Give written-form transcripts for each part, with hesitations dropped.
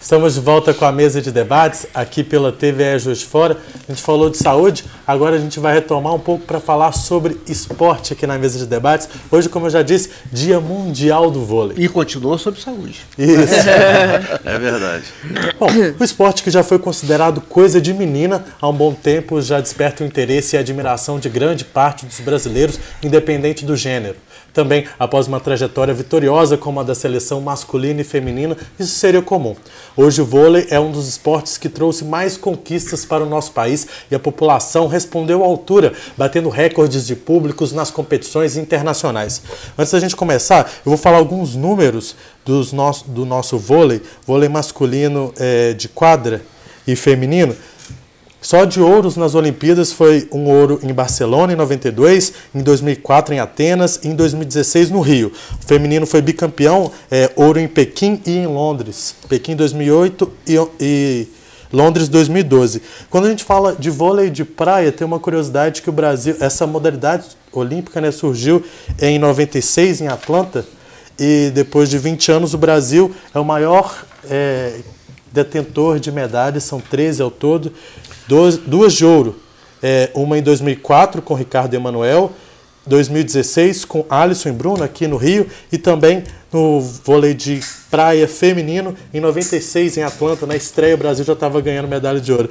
Estamos de volta com a mesa de debates aqui pela TVE Juiz de Fora. A gente falou de saúde, agora a gente vai retomar um pouco para falar sobre esporte aqui na mesa de debates. Hoje, como eu já disse, Dia Mundial do Vôlei. E continua sobre saúde. Isso. É verdade. Bom, o esporte que já foi considerado coisa de menina há um bom tempo já desperta o interesse e a admiração de grande parte dos brasileiros, independente do gênero. Também, após uma trajetória vitoriosa como a da seleção masculina e feminina, isso seria comum. Hoje o vôlei é um dos esportes que trouxe mais conquistas para o nosso país e a população respondeu à altura, batendo recordes de públicos nas competições internacionais. Antes da gente começar, eu vou falar alguns números do nosso vôlei masculino de quadra e feminino. Só de ouros nas Olimpíadas foi um ouro em Barcelona em 92, em 2004 em Atenas e em 2016 no Rio. O feminino foi bicampeão, ouro em Pequim e em Londres. Pequim 2008 e Londres 2012. Quando a gente fala de vôlei de praia, tem uma curiosidade que o Brasil, essa modalidade olímpica, surgiu em 96 em Atlanta e depois de 20 anos o Brasil é o maior detentor de medalhas, são 13 ao todo. Duas de ouro, uma em 2004 com Ricardo Emanuel, 2016 com Alisson e Bruno aqui no Rio e também no vôlei de praia feminino em 96 em Atlanta, na estreia o Brasil já estava ganhando medalha de ouro.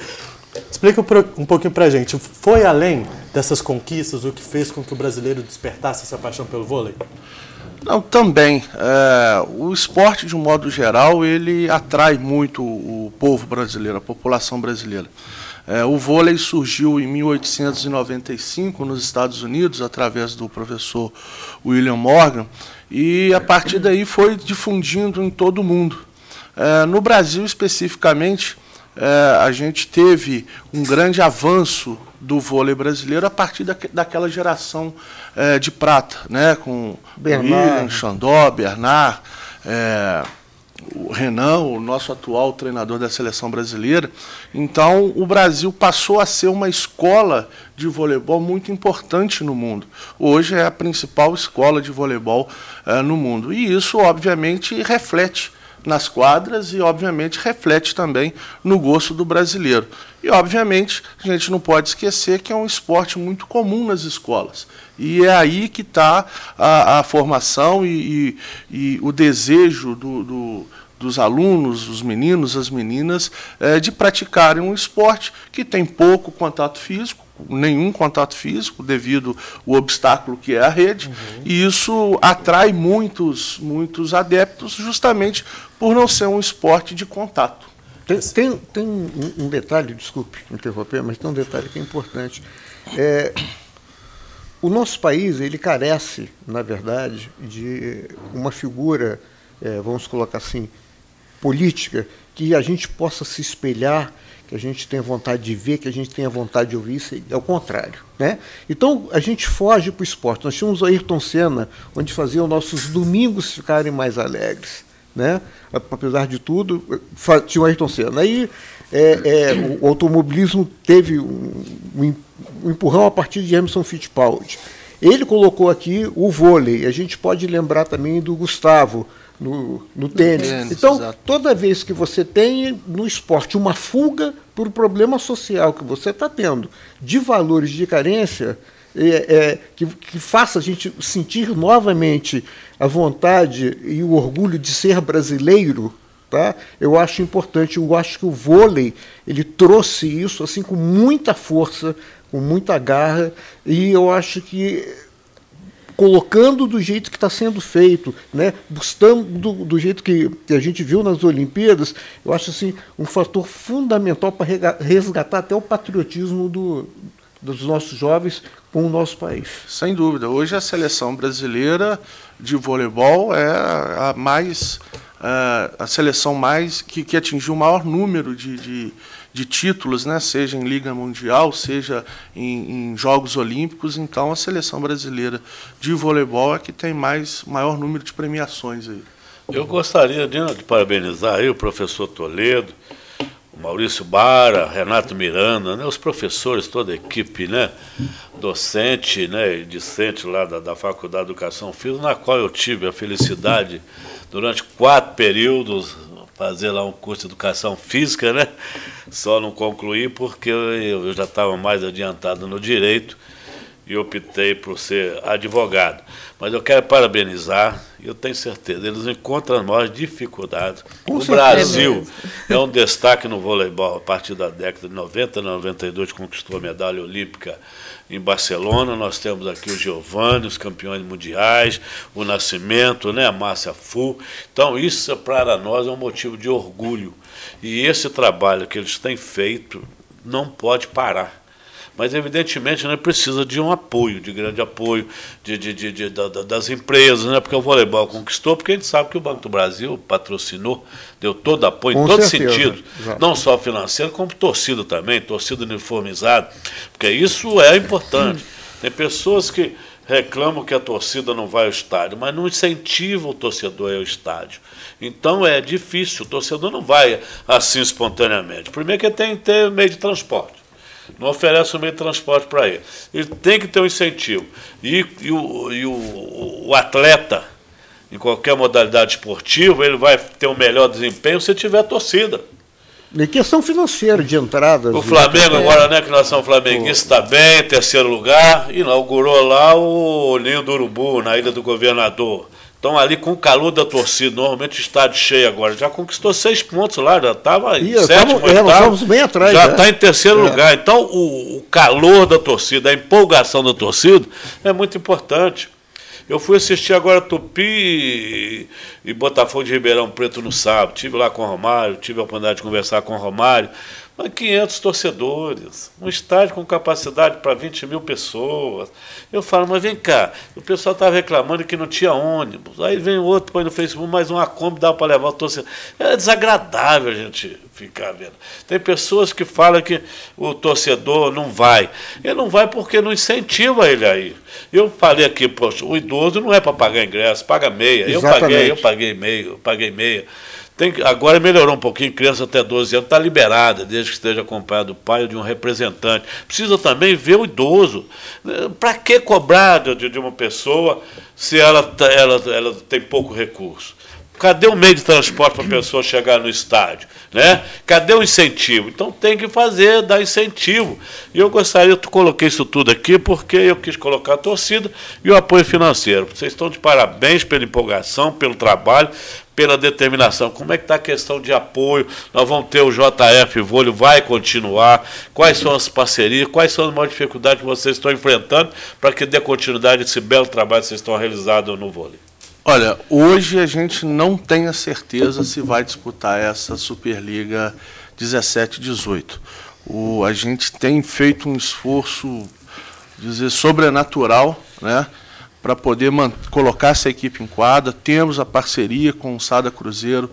Explica um pouquinho pra gente, foi além dessas conquistas o que fez com que o brasileiro despertasse essa paixão pelo vôlei? Não, também. O esporte, de um modo geral, ele atrai muito o povo brasileiro, a população brasileira. O vôlei surgiu em 1895 nos Estados Unidos, através do professor William Morgan, e a partir daí foi difundindo em todo o mundo. No Brasil, especificamente, a gente teve um grande avanço do vôlei brasileiro a partir daquela geração de prata, com William, Xandó, Bernard, o Renan, o nosso atual treinador da seleção brasileira. Então, o Brasil passou a ser uma escola de voleibol muito importante no mundo. Hoje é a principal escola de voleibol no mundo. E isso, obviamente, reflete nas quadras e, obviamente, reflete também no gosto do brasileiro. E, obviamente, a gente não pode esquecer que é um esporte muito comum nas escolas. E é aí que está a formação e o desejo dos alunos, os meninos, as meninas, de praticarem um esporte que tem pouco contato físico, nenhum contato físico, devido ao obstáculo que é a rede, e isso atrai muitos adeptos justamente por não ser um esporte de contato. Tem um detalhe, desculpe interromper, mas tem um detalhe que é importante. O nosso país, ele carece, na verdade, de uma figura, vamos colocar assim, política, que a gente possa se espelhar, que a gente tenha vontade de ver, que a gente tenha vontade de ouvir, isso é o contrário, Então, a gente foge para o esporte. Nós tínhamos o Ayrton Senna, onde fazia os nossos domingos ficarem mais alegres, Apesar de tudo, tinha o Ayrton Senna. Aí o automobilismo teve um empurrão a partir de Emerson Fittipaldi. Ele colocou aqui o vôlei. A gente pode lembrar também do Gustavo, no tênis. Então, exato. Toda vez que você tem no esporte uma fuga por um problema social que você está tendo, de valores de carência, que faça a gente sentir novamente a vontade e o orgulho de ser brasileiro, eu acho importante. Eu acho que o vôlei ele trouxe isso assim com muita força, com muita garra, e eu acho que colocando do jeito que está sendo feito, buscando do jeito que a gente viu nas Olimpíadas, eu acho assim, um fator fundamental para resgatar até o patriotismo dos nossos jovens com o nosso país. Sem dúvida. Hoje a seleção brasileira de voleibol é a seleção mais que atingiu o maior número de títulos, seja em Liga Mundial, seja em Jogos Olímpicos. Então, a seleção brasileira de voleibol é que tem maior número de premiações aí. Eu gostaria de parabenizar aí o professor Toledo, o Maurício Bara, Renato Miranda, os professores, toda a equipe, docente e discente lá da Faculdade de Educação Física, na qual eu tive a felicidade, durante 4 períodos, fazer lá um curso de educação física, né? Só não concluí porque eu já estava mais adiantado no direito e optei por ser advogado. Mas eu quero parabenizar, eu tenho certeza, eles encontram as maiores dificuldades. O Brasil é um destaque no voleibol a partir da década de 90, 92, conquistou a medalha olímpica em Barcelona. Nós temos aqui o Giovanni, os campeões mundiais, o Nascimento, né, a Márcia Fu. Então, isso para nós é um motivo de orgulho. E esse trabalho que eles têm feito não pode parar. Mas, evidentemente, né, precisa de um apoio, de grande apoio das empresas, né, porque o voleibol conquistou, porque a gente sabe que o Banco do Brasil patrocinou, deu todo apoio, em todo sentido, não só financeiro, como torcida também, torcida uniformizada, porque isso é importante. Tem pessoas que reclamam que a torcida não vai ao estádio, mas não incentiva o torcedor a ir ao estádio. Então é difícil, o torcedor não vai assim espontaneamente. Primeiro que ele tem que ter meio de transporte. Não oferece um meio de transporte para ele. Ele tem que ter um incentivo. E o atleta, em qualquer modalidade esportiva, ele vai ter um melhor desempenho se tiver torcida. E questão financeira de entrada. O Flamengo agora, né, que nós somos flamenguistas, está bem, terceiro lugar, inaugurou lá o Ninho do Urubu, na Ilha do Governador. Estão ali com o calor da torcida, normalmente o estádio cheio agora. Já conquistou 6 pontos lá, já estava em sétimo, estamos bem atrás. Já está em terceiro lugar. Então, o calor da torcida, a empolgação da torcida é muito importante. Eu fui assistir agora Tupi e Botafogo de Ribeirão Preto no sábado. Estive lá com o Romário, tive a oportunidade de conversar com o Romário. 500 torcedores, um estádio com capacidade para 20 mil pessoas. Eu falo, mas vem cá, o pessoal estava reclamando que não tinha ônibus. Aí vem outro, põe no Facebook, mais uma Kombi dá para levar o torcedor. É desagradável a gente ficar vendo. Tem pessoas que falam que o torcedor não vai. Ele não vai porque não incentiva ele aí. Eu falei aqui, poxa, o idoso não é para pagar ingresso, paga meia. Exatamente. Eu paguei meia. Agora melhorou um pouquinho, criança até 12 anos está liberada, desde que esteja acompanhado do pai ou de um representante. Precisa também ver o idoso. Para que cobrar de uma pessoa se ela tem pouco recurso? Cadê o meio de transporte para a pessoa chegar no estádio? Né? Cadê o incentivo? Então tem que dar incentivo. E eu coloquei isso tudo aqui porque eu quis colocar a torcida e o apoio financeiro. Vocês estão de parabéns pela empolgação, pelo trabalho, pela determinação. Como é que está a questão de apoio? Nós vamos ter o JF Vôlei, vai continuar. Quais são as parcerias? Quais são as maiores dificuldades que vocês estão enfrentando para que dê continuidade a esse belo trabalho que vocês estão realizando no vôlei? Olha, hoje a gente não tem a certeza se vai disputar essa Superliga 17-18. A gente tem feito um esforço, sobrenatural, né, para poder colocar essa equipe em quadra. Temos a parceria com o Sada Cruzeiro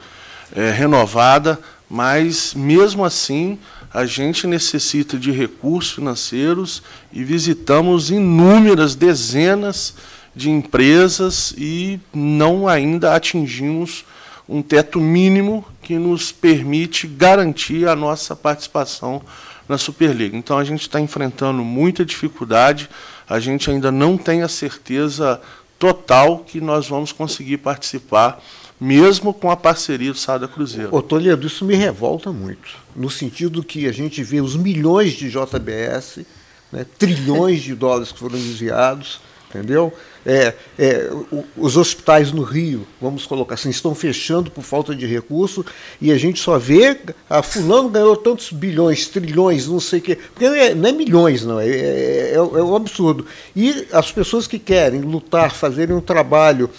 renovada, mas, mesmo assim, a gente necessita de recursos financeiros e visitamos inúmeras dezenas de empresas e não ainda atingimos um teto mínimo que nos permite garantir a nossa participação na Superliga. Então, a gente está enfrentando muita dificuldade, a gente ainda não tem a certeza total que nós vamos conseguir participar, mesmo com a parceria do Sada Cruzeiro. Ô, Toledo, isso me revolta muito, no sentido que a gente vê os milhões de JBS, né, trilhões de dólares que foram desviados, entendeu? Os hospitais no Rio, vamos colocar assim, estão fechando por falta de recurso e a gente só vê fulano ganhou tantos bilhões, trilhões, não sei o quê. Porque não é milhões, não, é um absurdo. E as pessoas que querem lutar, fazerem um trabalho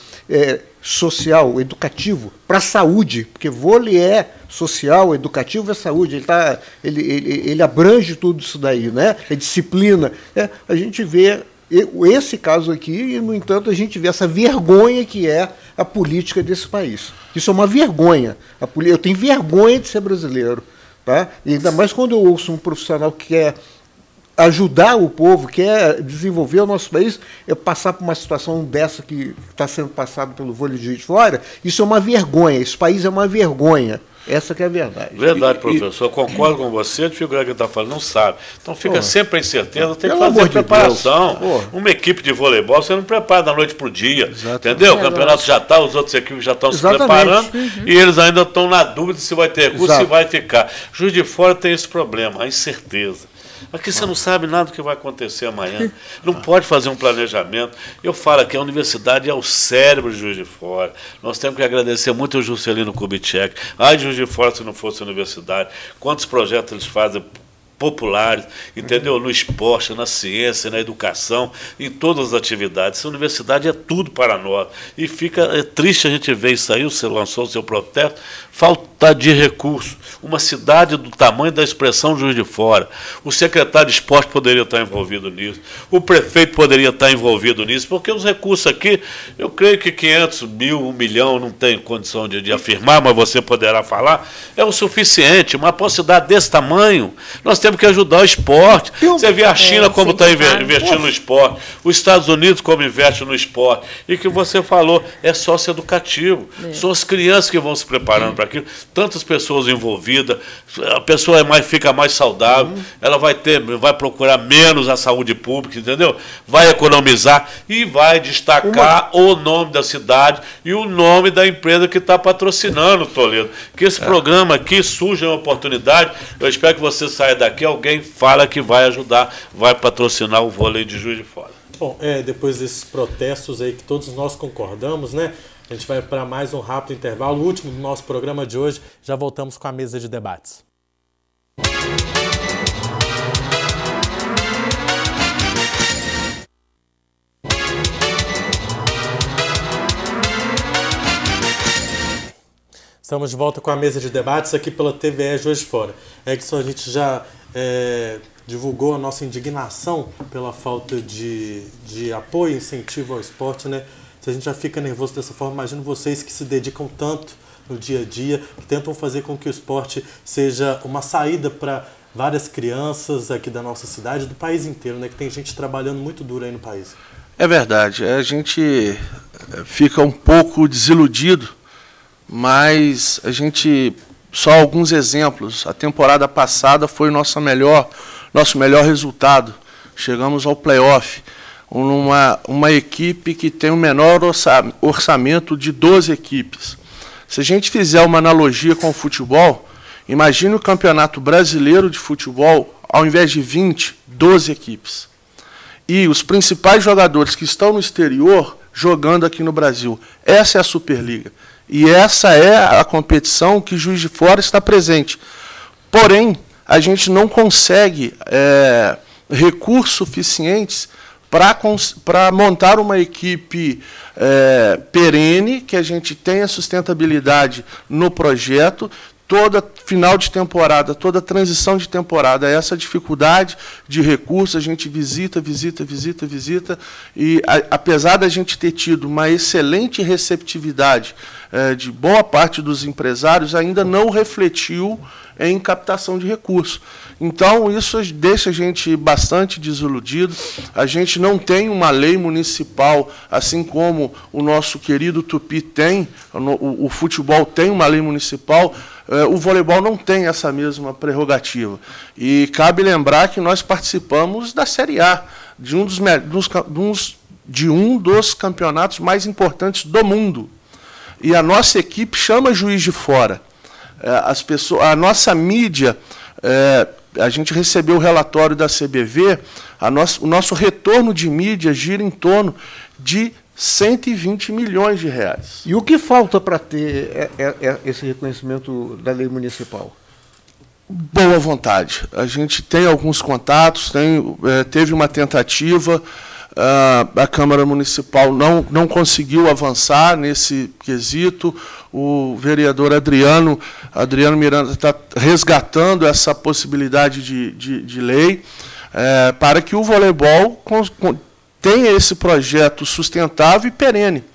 social, educativo, para a saúde, porque vôlei é social, educativo é saúde, ele abrange tudo isso daí, né? É disciplina. A gente vê esse caso aqui, e, no entanto, a gente vê essa vergonha que é a política desse país. Isso é uma vergonha. Eu tenho vergonha de ser brasileiro. Tá? E ainda mais quando eu ouço um profissional que quer ajudar o povo, quer desenvolver o nosso país, passar por uma situação dessa que está sendo passada pelo vôlei de Juiz de Fora. Isso é uma vergonha. Esse país é uma vergonha. Essa que é a verdade. Verdade, professor. Concordo com você, a dificuldade que ele está falando, não sabe. Então fica sempre a incerteza, tem que fazer preparação. Uma equipe de voleibol, você não prepara da noite para o dia. Exatamente. Entendeu? O campeonato já está, as outras equipes já estão se preparando e eles ainda estão na dúvida se vai ter recurso, se vai ficar. Juiz de Fora tem esse problema, a incerteza. Aqui você não sabe nada do que vai acontecer amanhã. Não pode fazer um planejamento. Eu falo que a universidade é o cérebro de Juiz de Fora. Nós temos que agradecer muito ao Juscelino Kubitschek. Ai, Juiz de Fora se não fosse a universidade. Quantos projetos eles fazem populares, entendeu? No esporte, na ciência, na educação, em todas as atividades. Essa universidade é tudo para nós. E fica triste a gente ver isso aí, você lançou o seu protesto, falta de recursos. Uma cidade do tamanho da expressão Juiz de Fora. O secretário de esporte poderia estar envolvido nisso. O prefeito poderia estar envolvido nisso, porque os recursos aqui, eu creio que 500 mil, 1 milhão, não tem condição de afirmar, mas você poderá falar, é o suficiente. Uma cidade desse tamanho, nós temos que ajudar o esporte. Você vê a China como está investindo no esporte, os Estados Unidos como investe no esporte, e que você falou, é socioeducativo. São as crianças que vão se preparando para aquilo, tantas pessoas envolvidas, a pessoa fica mais saudável, ela vai procurar menos a saúde pública, entendeu? Vai economizar e vai destacar o nome da cidade e o nome da empresa que está patrocinando, Toledo. Que esse programa aqui surja uma oportunidade, eu espero que você saia daqui, alguém fala que vai ajudar, vai patrocinar o vôlei de Juiz de Fora. Bom, depois desses protestos aí que todos nós concordamos, né? A gente vai para mais um rápido intervalo, o último do nosso programa de hoje. Já voltamos com a mesa de debates. Estamos de volta com a mesa de debates aqui pela TVE Juiz de Fora. É que só a gente já divulgou a nossa indignação pela falta de apoio e incentivo ao esporte, né? Se a gente já fica nervoso dessa forma, imagino vocês que se dedicam tanto no dia a dia, que tentam fazer com que o esporte seja uma saída para várias crianças aqui da nossa cidade, do país inteiro, né? Que tem gente trabalhando muito duro aí no país. É verdade, a gente fica um pouco desiludido, mas a gente, só alguns exemplos, a temporada passada foi nosso melhor resultado, chegamos ao play-off, uma equipe que tem o menor orçamento de 12 equipes. Se a gente fizer uma analogia com o futebol, imagine o Campeonato Brasileiro de Futebol, ao invés de 20, 12 equipes. E os principais jogadores que estão no exterior jogando aqui no Brasil. Essa é a Superliga. E essa é a competição que Juiz de Fora está presente. Porém, a gente não consegue recursos suficientes para montar uma equipe perene, que a gente tenha sustentabilidade no projeto, toda final de temporada, toda transição de temporada, essa dificuldade de recursos, a gente visita, e apesar da gente ter tido uma excelente receptividade de boa parte dos empresários, ainda não refletiu em captação de recursos. Então, isso deixa a gente bastante desiludido. A gente não tem uma lei municipal, assim como o nosso querido Tupi tem, o futebol tem uma lei municipal, o voleibol não tem essa mesma prerrogativa. E cabe lembrar que nós participamos da Série A, de um dos campeonatos mais importantes do mundo. E a nossa equipe chama Juiz de Fora. A nossa mídia, a gente recebeu o relatório da CBV, o nosso retorno de mídia gira em torno de 120 milhões de reais. E o que falta para ter esse reconhecimento da lei municipal? Boa vontade. A gente tem alguns contatos, teve uma tentativa, a Câmara Municipal não conseguiu avançar nesse quesito. O vereador Adriano Miranda está resgatando essa possibilidade de lei para que o voleibol tenha esse projeto sustentável e perene.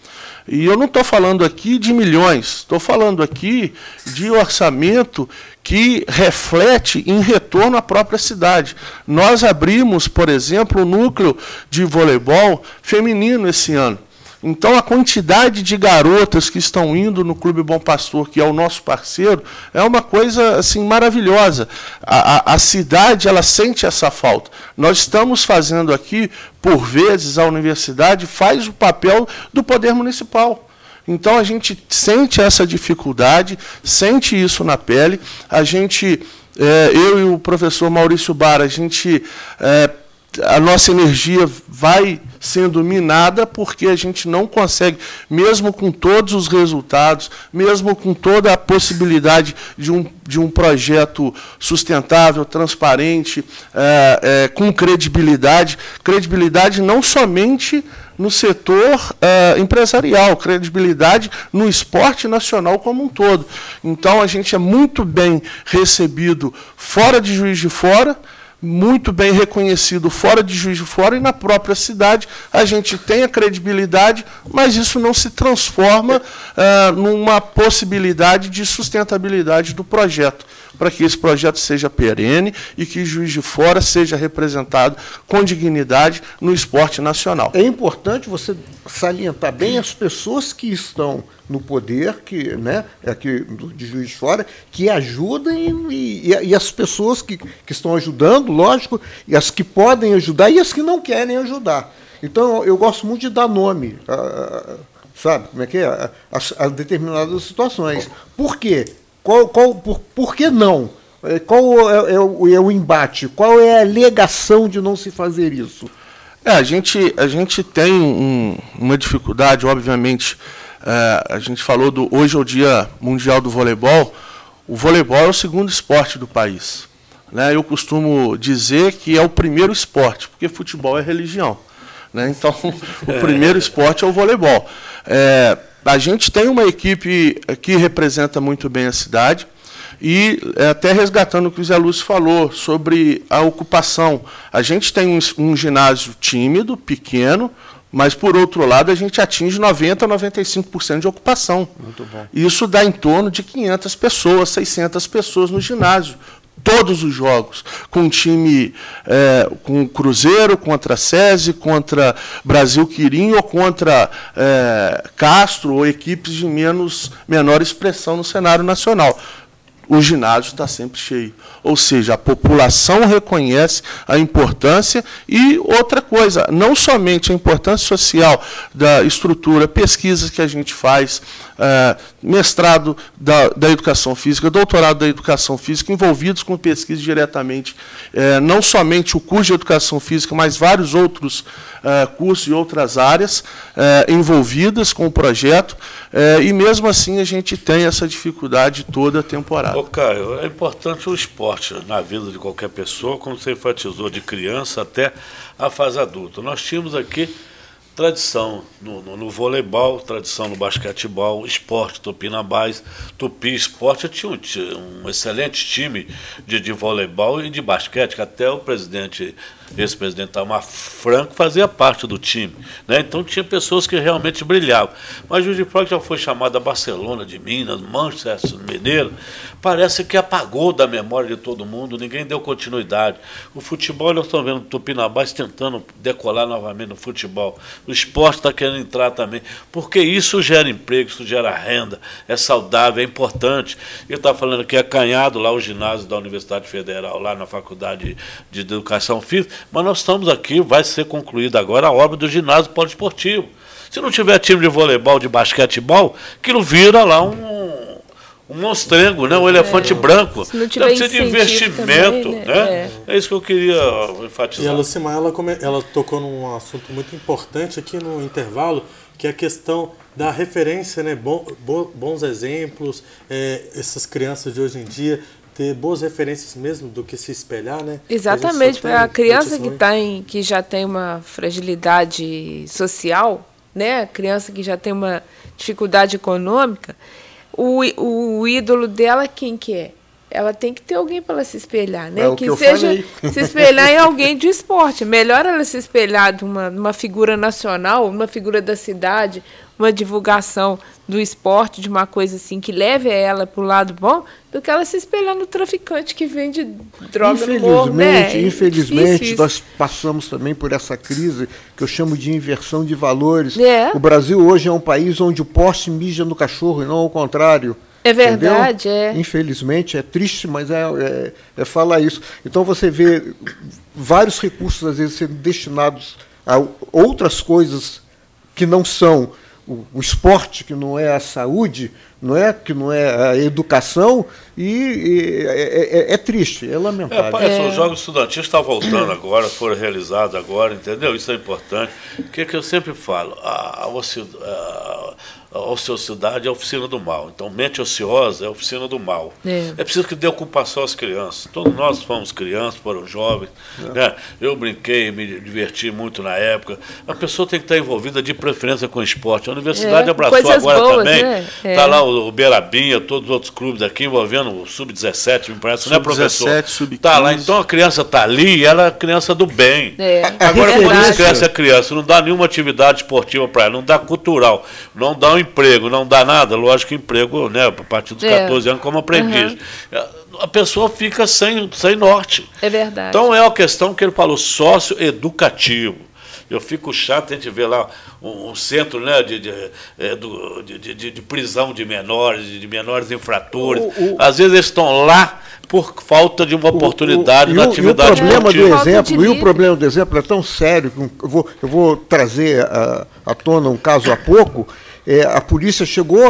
E eu não estou falando aqui de milhões, estou falando aqui de orçamento que reflete em retorno à própria cidade. Nós abrimos, por exemplo, o núcleo de voleibol feminino esse ano. Então, a quantidade de garotas que estão indo no Clube Bom Pastor, que é o nosso parceiro, é uma coisa assim maravilhosa. A cidade, ela sente essa falta. Nós estamos fazendo aqui, por vezes, a universidade faz o papel do poder municipal. Então, a gente sente essa dificuldade, sente isso na pele. A gente, eu e o professor Maurício Bara, a nossa energia vai sendo minada porque a gente não consegue, mesmo com todos os resultados, mesmo com toda a possibilidade de um projeto sustentável, transparente, com credibilidade não somente no setor empresarial, credibilidade no esporte nacional como um todo. Então, a gente é muito bem recebido fora de Juiz de Fora, muito bem reconhecido fora de Juiz de Fora, e na própria cidade a gente tem a credibilidade, mas isso não se transforma numa possibilidade de sustentabilidade do projeto, para que esse projeto seja perene e que Juiz de Fora seja representado com dignidade no esporte nacional. É importante você salientar bem as pessoas que estão no poder, aqui de Juiz de Fora, que ajudem, e as pessoas que estão ajudando, lógico, e as que podem ajudar e as que não querem ajudar. Então, eu gosto muito de dar nome, sabe como é que é? A determinadas situações. Por quê? Por que não? Qual é o embate? Qual é a alegação de não se fazer isso? A gente tem uma dificuldade, obviamente. A gente falou hoje é o Dia Mundial do Voleibol. O voleibol é o segundo esporte do país, né? Eu costumo dizer que é o primeiro esporte, porque futebol é religião, né? Então, o primeiro esporte é o voleibol. A gente tem uma equipe que representa muito bem a cidade, e até resgatando o que o Zé Lúcio falou sobre a ocupação. A gente tem um ginásio tímido, pequeno, mas, por outro lado, a gente atinge 90% a 95% de ocupação. Muito bom. Isso dá em torno de 500 pessoas, 600 pessoas no ginásio. Todos os jogos, com time, com Cruzeiro, contra SESI, contra Brasil Quirim, ou contra Castro, ou equipes de menor expressão no cenário nacional. O ginásio está sempre cheio. Ou seja, a população reconhece a importância. E outra coisa, não somente a importância social da estrutura, pesquisas que a gente faz, mestrado da educação física, doutorado da educação física, envolvidos com pesquisa diretamente, não somente o curso de educação física, mas vários outros cursos e outras áreas envolvidas com o projeto, e mesmo assim a gente tem essa dificuldade toda a temporada. Ô, Caio, é importante o esporte na vida de qualquer pessoa, como você enfatizou, de criança até a fase adulta. Nós tínhamos aqui tradição no voleibol, tradição no basquetebol, esporte, Tupinambás, Tupi Esporte. Eu tinha um excelente time de voleibol e de basquete, que até o ex-presidente Tamar Franco fazia parte do time, né? Então tinha pessoas que realmente brilhavam. Mas Juiz de Fora, que já foi chamada Barcelona de Minas, Manchester Mineiro, parece que apagou da memória de todo mundo, ninguém deu continuidade. O futebol, nós estamos vendo o Tupinambás tentando decolar novamente no futebol. O esporte está querendo entrar também, porque isso gera emprego, isso gera renda, é saudável, é importante. Ele está falando que é Canhado, lá o ginásio da Universidade Federal, lá na Faculdade de Educação Física, mas nós estamos aqui, vai ser concluída agora a obra do ginásio poliesportivo. Se não tiver time de voleibol, de basquetebol, aquilo vira lá um monstrengo, né? Um elefante branco. Se não tiver precisa de investimento, também, né? É isso que eu queria enfatizar. E a Lucimar, ela tocou num assunto muito importante aqui no intervalo, que é a questão da referência, né? Bons exemplos, essas crianças de hoje em dia ter boas referências mesmo do que se espelhar, né? Exatamente, para a criança que já tem uma fragilidade social, né? A criança que já tem uma dificuldade econômica, o ídolo dela quem que é? ela tem que ter alguém para ela se espelhar, né? É o que eu seja falei. se espelhar em alguém de esporte. Melhor ela se espelhar numa figura nacional, uma figura da cidade, uma divulgação do esporte, de uma coisa assim que leve ela para o lado bom, do que ela se espelhar no traficante que vende droga no morro, né? Infelizmente, nós passamos também por essa crise que eu chamo de inversão de valores. É. O Brasil hoje é um país onde o poste mija no cachorro e não ao contrário. É verdade, entendeu? Infelizmente, é triste, mas é falar isso. Então você vê vários recursos, às vezes, sendo destinados a outras coisas que não são o esporte, que não é a saúde, que não é a educação, e é triste, é lamentável. Parece que os Jogos Estudantis estão voltando agora, foram realizados agora, entendeu? Isso é importante. O que eu sempre falo? A ociosidade é a oficina do mal. Então, mente ociosa é a oficina do mal. É preciso que dê ocupação às crianças. Todos nós fomos crianças, foram jovens. Né? Eu brinquei, me diverti muito na época. A pessoa tem que estar envolvida de preferência com o esporte. A universidade abraçou agora boas, também. Está lá o Beirabinha, todos os outros clubes aqui, envolvendo o Sub-17, me parece, não é, professor? Sub-17, Sub-15. Está lá. Então, a criança está ali e ela é a criança do bem. Agora, quando isso cresce a criança, não dá nenhuma atividade esportiva para ela, não dá cultural, não dá emprego, não dá nada, lógico que emprego, né, a partir dos 14 anos como aprendiz. A pessoa fica sem norte. É verdade. Então é uma questão que ele falou, socioeducativo. Eu fico chato a gente ver lá um centro, né, de prisão de menores infratores. Às vezes eles estão lá por falta de uma oportunidade na atividade E o problema do exemplo é tão sério que eu vou trazer à tona um caso há pouco. A polícia chegou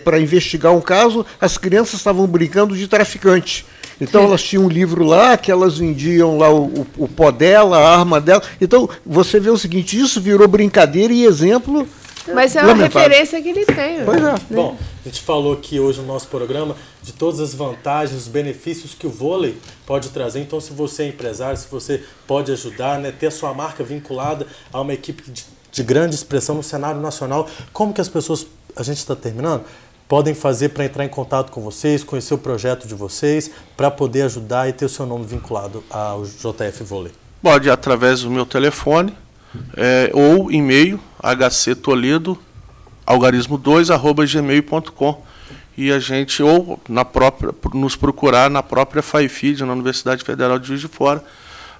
para investigar um caso, as crianças estavam brincando de traficante. Então elas tinham um livro lá, que elas vendiam lá o pó dela, a arma dela. Então você vê o seguinte, isso virou brincadeira e exemplo. Mas é uma referência que ele tem. Pois é. Bom, a gente falou aqui hoje no nosso programa de todas as vantagens, os benefícios que o vôlei pode trazer. Então, se você é empresário, se você pode ajudar, né, ter a sua marca vinculada a uma equipe de grande expressão no cenário nacional, como que as pessoas, a gente está terminando, podem fazer para entrar em contato com vocês, conhecer o projeto de vocês, para poder ajudar e ter o seu nome vinculado ao JF Vôlei? Pode, através do meu telefone, ou e-mail, hctoledo_algarismo2@gmail.com, e a gente, ou nos procurar na própria FAIFID, na Universidade Federal de Juiz de Fora,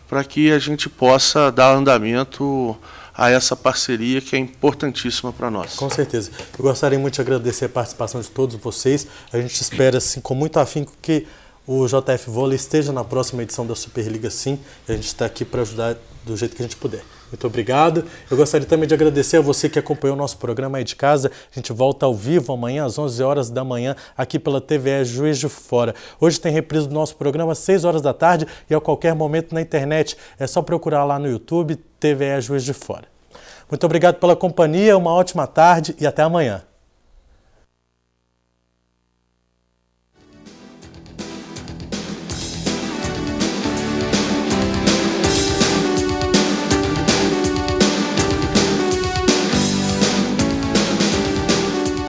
para que a gente possa dar andamento a essa parceria que é importantíssima para nós. Com certeza. Eu gostaria muito de agradecer a participação de todos vocês. A gente espera, assim, com muito afinco, que o JF Vôlei esteja na próxima edição da Superliga, sim. E a gente está aqui para ajudar do jeito que a gente puder. Muito obrigado. Eu gostaria também de agradecer a você que acompanhou o nosso programa aí de casa. A gente volta ao vivo amanhã, às 11 horas da manhã, aqui pela TVE Juiz de Fora. Hoje tem reprise do nosso programa às 6 horas da tarde e a qualquer momento na internet. É só procurar lá no YouTube, TVE Juiz de Fora. Muito obrigado pela companhia, uma ótima tarde e até amanhã.